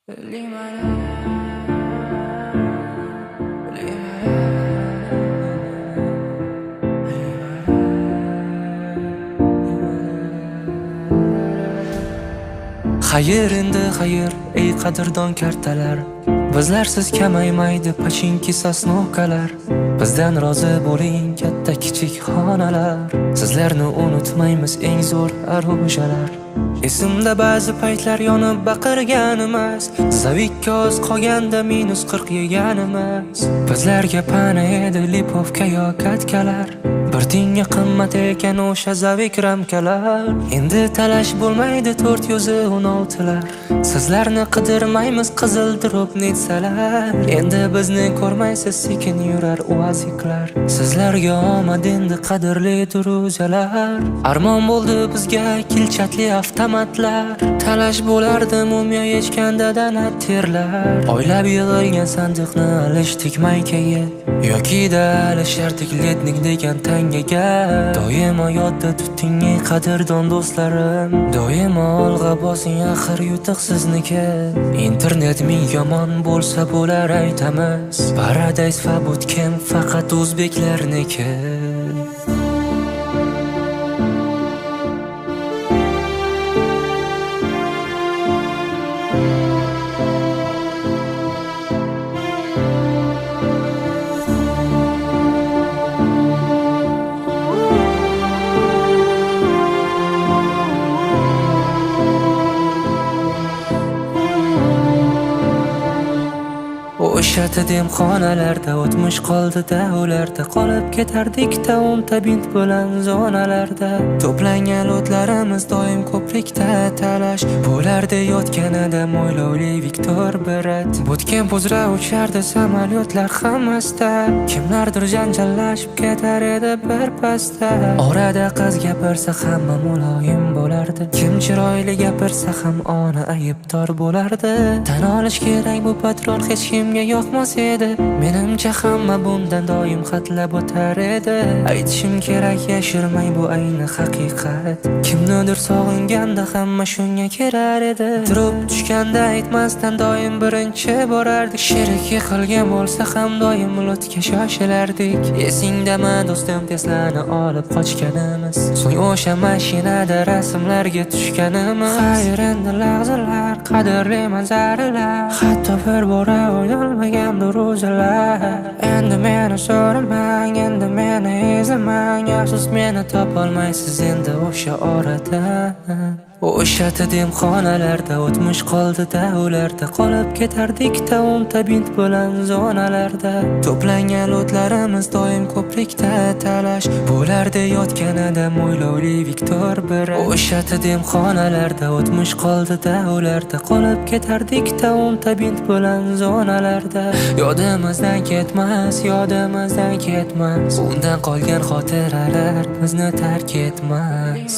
Xayr endi xayr, ey qadrdon kartalar. Bizlarsiz kamaymaydi pachinki sosnovkalar. Bizdan rozi bo'ling katta kichik xonalar. Sizlarni unutmaymiz eng zo'r arojalar. Esimda ba'zi paytlar yonib baqirganimiz, zavikka oz qolganda -40 yeganimiz. Bizlarga pana edi lipovka yo katkalar. Bir tinga qimmat ekan o'sha zavik ramkalar. Endi talash bo'lmaydi 416lar. Sizlarni qidirmaymiz qizil drop netsalar. Endi bizni ko'rmaysiz sekin yurar uaziklar. Sizlarga omad endi qadrli duruzalar. Armon bo'ldi bizga kilchatli avtomatlar. Talash bo'lardi mumyo yechganda danat terlar. Oylab yig'ilgan sandiqni alishdik maykaga yoki da alishardik letnik degan tangaga. Doimo yodda tuting ey qadrdon do'stlarim. Doimo olg'a bosing axir yutuq sizniki. Internet ming yomon bo'lsa bo'lar aytamiz. Paradise va bootcamp faqat o'zbeklarniki. O'sha demxonalarda o'tmish qoldi davlarda, qolib ketardik-da o'nta bint bilan zonalarda. To'plangan o'tlarimiz doim ko'prikda talash bo'lardi yotganida mo'ylovli Viktor Berat. Bootcamp uzra uchardi samolyotlar hammasda. Kimlardir janjallashib ketar edi bir pasda. Orada qiz gapirsa hamma muloyim bo'lardi. Kim chiroyli gapirsa ham ona aybdor bo'lardi. Tan olish kerak bu patron hech kimga yoqmas edi. Menimcha hamma bundan doim xatlab o'tar edi. Aytishim kerak yashirmay bu ayni haqiqat. Kimnidir sog'inganda hamma shunga kirar edi. Turib tushganda aytmasdan doim birinchi borardik. Sherik yiqilgan bo'lsa ham doim lutga shoshilardik. Esingdami do'stim Tesla'ni olib qochganimiz, so'ng o'sha mashinada rasmlarga tushganimiz. Xayr endi lahzalar, qadrli manzaralar, hatto bir bora olmagandir o'zalar. Endi meni so'ramang, endi meni izlamang, afsus meni topolmaysiz endi o'sha oradan. O'sha demxonalarda o'tmish qoldi davlarda, qolib ketardik-da o'nta bint bilan zonalarda. To'plangan o'tlarimiz doim ko'prikda talash bo'lardi yotganida mo'ylovli Viktor Berat. O'sha demxonalarda o'tmish qoldi davlarda, qolib ketardik-da o'nta bint bilan zonalarda. Yodimizdan ketmas, yodimizdan ketmas, undan qolgan xotiralar bizni tark etmas.